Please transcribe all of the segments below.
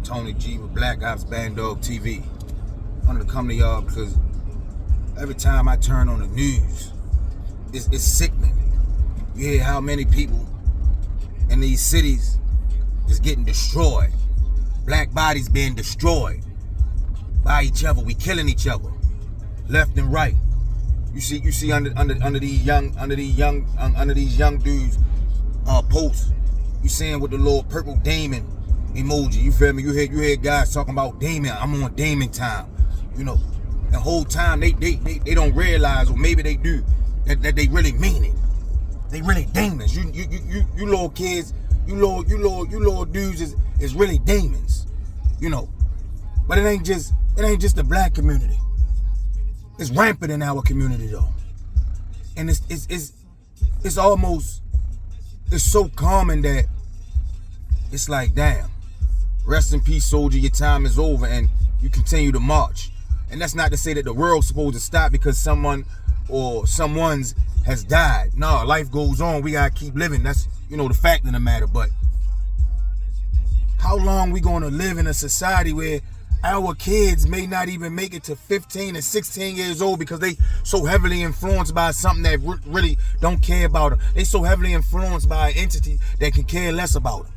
Tony G with Black Ops Band Dog TV. I wanted to come to y'all because every time I turn on the news, it's sickening. You hear how many people in these cities is getting destroyed. Black bodies being destroyed by each other. We killing each other, left and right. You see under these young dudes posts. You seeing with the little purple demon emoji. You feel me? You hear guys talking about demon. I'm on demon time. You know, the whole time they don't realize, or maybe they do, that they really mean it. They really demons. You little kids, you little dudes is really demons. You know, but it ain't just the black community. It's rampant in our community though, and it's almost, it's so common that it's like, damn, rest in peace, soldier, your time is over, and you continue to march. And that's not to say that the world's supposed to stop because someone or someone's has died. No, life goes on. We gotta keep living. That's, you know, the fact of the matter. But how long we gonna live in a society where our kids may not even make it to 15 and 16 years old because they so heavily influenced by something that really don't care about them? They so heavily influenced by an entity that can care less about them.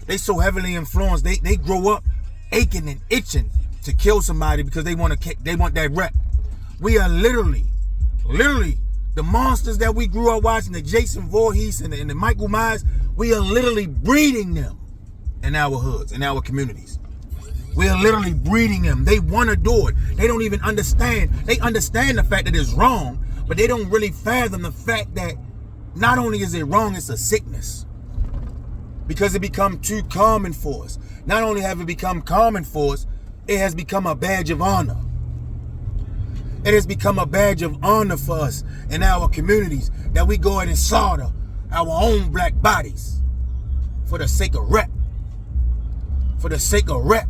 They so heavily influenced, they grow up aching and itching to kill somebody because they want that rep. We are literally the monsters that we grew up watching, the Jason Voorhees and the Michael Myers. We are literally breeding them in our hoods, in our communities. We are literally breeding them. They want to do it. They don't even understand. They understand the fact that it's wrong, but they don't really fathom the fact that not only is it wrong, it's a sickness. Because it become too common for us. Not only have it become common for us, it has become a badge of honor. It has become a badge of honor for us in our communities that we go ahead and slaughter our own black bodies for the sake of rep. For the sake of rep.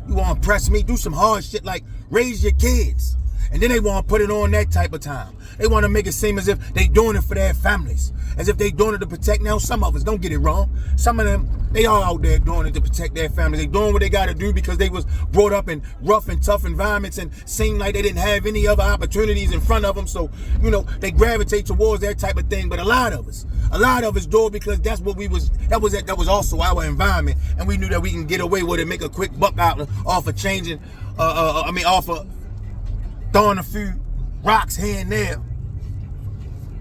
You want to press me? Do some hard shit like raise your kids. And then they want to put it on that type of time. They want to make it seem as if they doing it for their families. As if they doing it to protect. Now, some of us, don't get it wrong. Some of them, they are out there doing it to protect their families. They doing what they got to do because they was brought up in rough and tough environments and seemed like they didn't have any other opportunities in front of them. So, you know, they gravitate towards that type of thing. But a lot of us do it because that's what we was, that was also our environment. And we knew that we can get away with it, make a quick buck out off of changing, off of throwing a few rocks here and there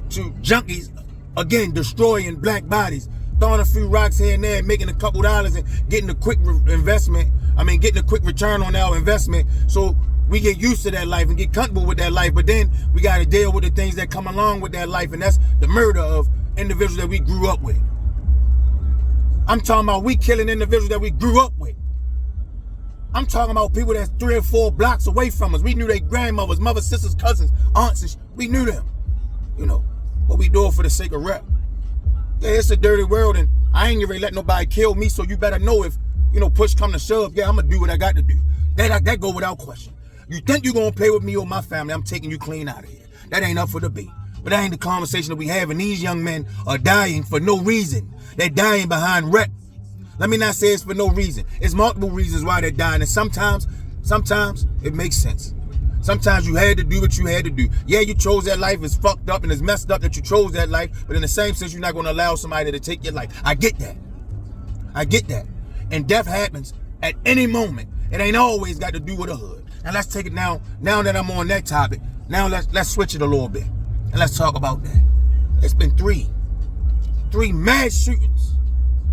to junkies, again, destroying black bodies, throwing a few rocks here and there, making a couple dollars and getting a quick getting a quick return on our investment. So we get used to that life and get comfortable with that life, but then we got to deal with the things that come along with that life, and that's the murder of individuals that we grew up with. I'm talking about we killing individuals that we grew up with. I'm talking about people that's 3 or 4 blocks away from us. We knew their grandmothers, mothers, sisters, cousins, aunts, we knew them, you know. But we do it for the sake of rep. Yeah, it's a dirty world, and I ain't gonna let nobody kill me, so you better know if, you know, push come to shove, yeah, I'm gonna do what I got to do. That go without question. You think you gonna play with me or my family, I'm taking you clean out of here. That ain't up for debate. But that ain't the conversation that we have, and these young men are dying for no reason. They're dying behind rep. Let me not say it's for no reason. It's multiple reasons why they're dying, and sometimes it makes sense. Sometimes you had to do what you had to do. Yeah, you chose that life. It's fucked up and it's messed up that you chose that life, but in the same sense, you're not going to allow somebody to take your life. I get that. And death happens at any moment. It ain't always got to do with a hood. Now let's take it now that I'm on that topic. Now let's switch it a little bit, and let's talk about that. It's been three mass shootings.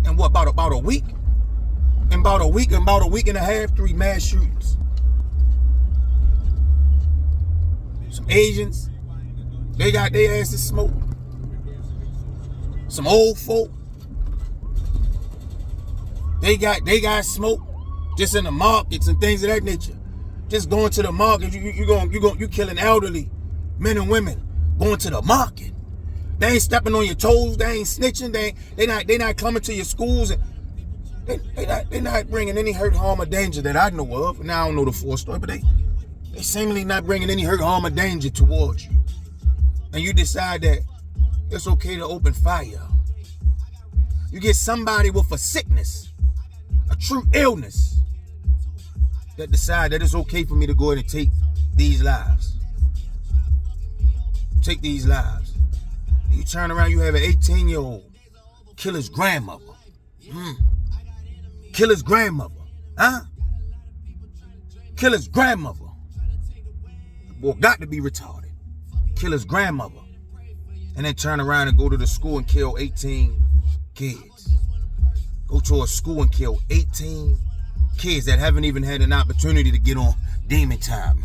In what, about a week? In about a week and a half, 3 mass shootings. Some Asians, they got their asses smoked. Some old folk, they got smoked just in the markets and things of that nature. Just going to the market, you killing elderly men and women going to the market. They ain't stepping on your toes. They ain't snitching. They not coming to your schools. And they not bringing any hurt, harm, or danger that I know of. Now I don't know the full story, but they seemingly not bringing any hurt, harm, or danger towards you. And you decide that it's okay to open fire. You get somebody with a sickness, a true illness, that decide that it's okay for me to go ahead and take these lives. Take these lives. You turn around, you have an 18-year-old kill his grandmother. Kill his grandmother. Huh? Kill his grandmother. Boy, got to be retarded. Kill his grandmother. And then turn around and go to the school and kill 18 kids. Go to a school and kill 18 kids that haven't even had an opportunity to get on demon time.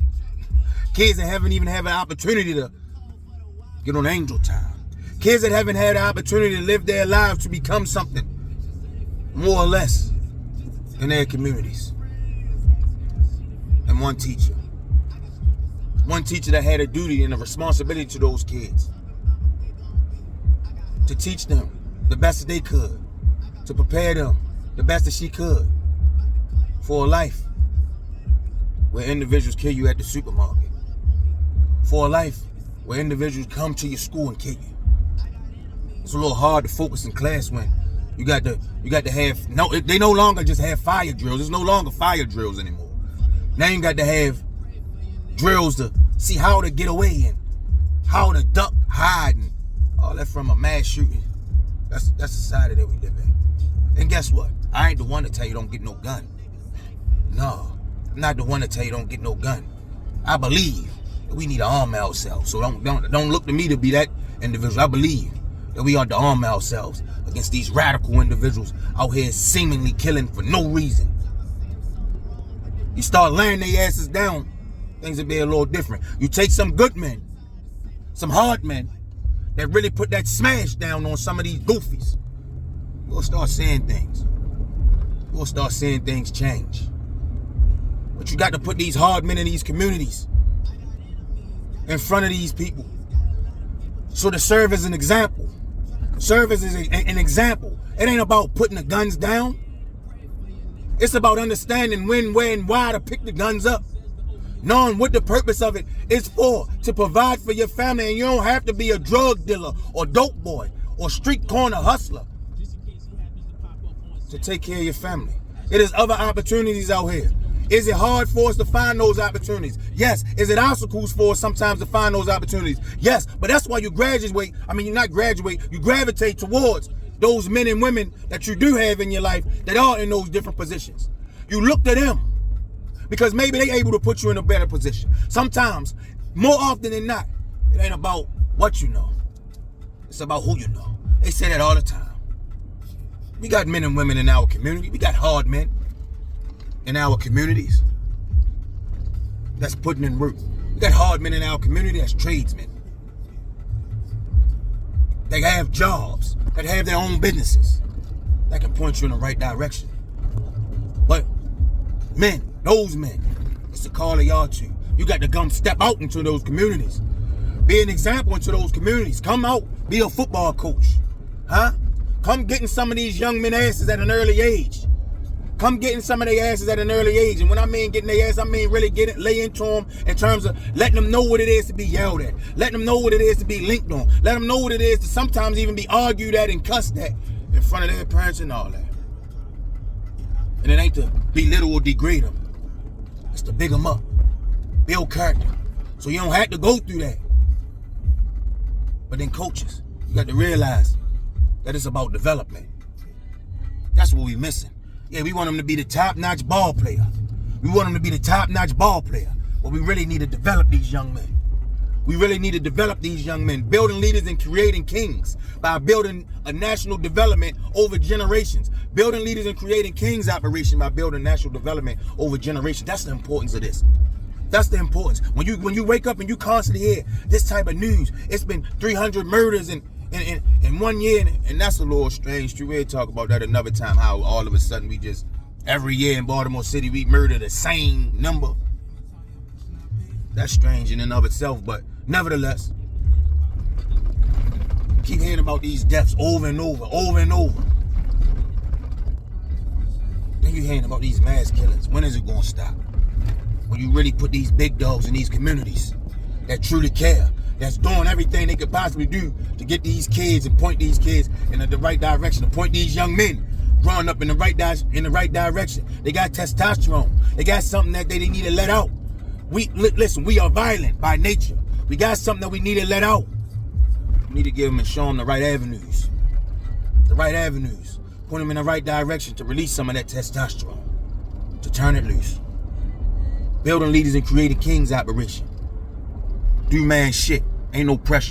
Kids that haven't even had an opportunity to get on angel time. Kids that haven't had an opportunity to live their lives to become something more or less in their communities. And one teacher that had a duty and a responsibility to those kids, to teach them the best that they could, to prepare them the best that she could for a life where individuals kill you at the supermarket, for a life where individuals come to your school and kill you. It's a little hard to focus in class when you got to have, no, they no longer just have fire drills. There's no longer fire drills anymore. Now you got to have drills to see how to get away and how to duck, hide, and all that from a mass shooting. That's the society that we live in. And guess what? I ain't the one to tell you don't get no gun. No, I'm not the one to tell you don't get no gun. I believe that we need to arm ourselves. So don't look to me to be that individual. I believe that we ought to arm ourselves against these radical individuals out here seemingly killing for no reason. You start laying their asses down, things will be a little different. You take some good men, some hard men, that really put that smash down on some of these goofies. We'll start seeing things. We'll start seeing things change. But you got to put these hard men in these communities in front of these people. So to serve as an example. Serve as an example. It ain't about putting the guns down. It's about understanding when, where, and why to pick the guns up. Knowing what the purpose of it is for, to provide for your family, and you don't have to be a drug dealer or dope boy or street corner hustler to take care of your family. It is other opportunities out here. Is it hard for us to find those opportunities? Yes. Is it obstacles for us sometimes to find those opportunities? Yes. But that's why you you gravitate towards those men and women that you do have in your life that are in those different positions. You look to them because maybe they're able to put you in a better position. Sometimes, more often than not, it ain't about what you know. It's about who you know. They say that all the time. We got men and women in our community. We got hard men in our communities that's putting in work. We got hard men in our community that's tradesmen. They have jobs, that have their own businesses, that can point you in the right direction. But men, those men, it's the call of y'all to. You got to come step out into those communities. Be an example into those communities. Come out, be a football coach. Huh? Come getting some of these young men asses at an early age. Come getting some of their asses at an early age. And when I mean getting their ass, I mean really lay into them in terms of letting them know what it is to be yelled at. Letting them know what it is to be linked on. Let them know what it is to sometimes even be argued at and cussed at in front of their parents and all that. And it ain't to belittle or degrade them. It's to big them up. Build character. So you don't have to go through that. But then coaches, you got to realize that it's about development. That's what we missing. Yeah, we want them to be the top-notch ball player. We want them to be the top-notch ball player. But we really need to develop these young men. We really need to develop these young men, building leaders and creating kings by building a national development over generations. Building leaders and creating kings operation by building national development over generations. That's the importance of this. That's the importance. When you wake up and you constantly hear this type of news, it's been 300 murders in 1 year, and that's a little strange too. We'll talk about that another time, how all of a sudden we just, every year in Baltimore City, we murder the same number. That's strange in and of itself, but nevertheless, keep hearing about these deaths over and over, over and over. Then you hearing about these mass killings. When is it going to stop? When you really put these big dogs in these communities that truly care, that's doing everything they could possibly do to get these kids and point these kids in the right direction, to point these young men growing up in the right direction. They got testosterone. They got something that they need to let out. Listen, we are violent by nature. We got something that we need to let out. We need to give them and show them the right avenues. The right avenues. Put them in the right direction to release some of that testosterone. To turn it loose. Building leaders and creating kings operation. Do man shit. Ain't no pressure.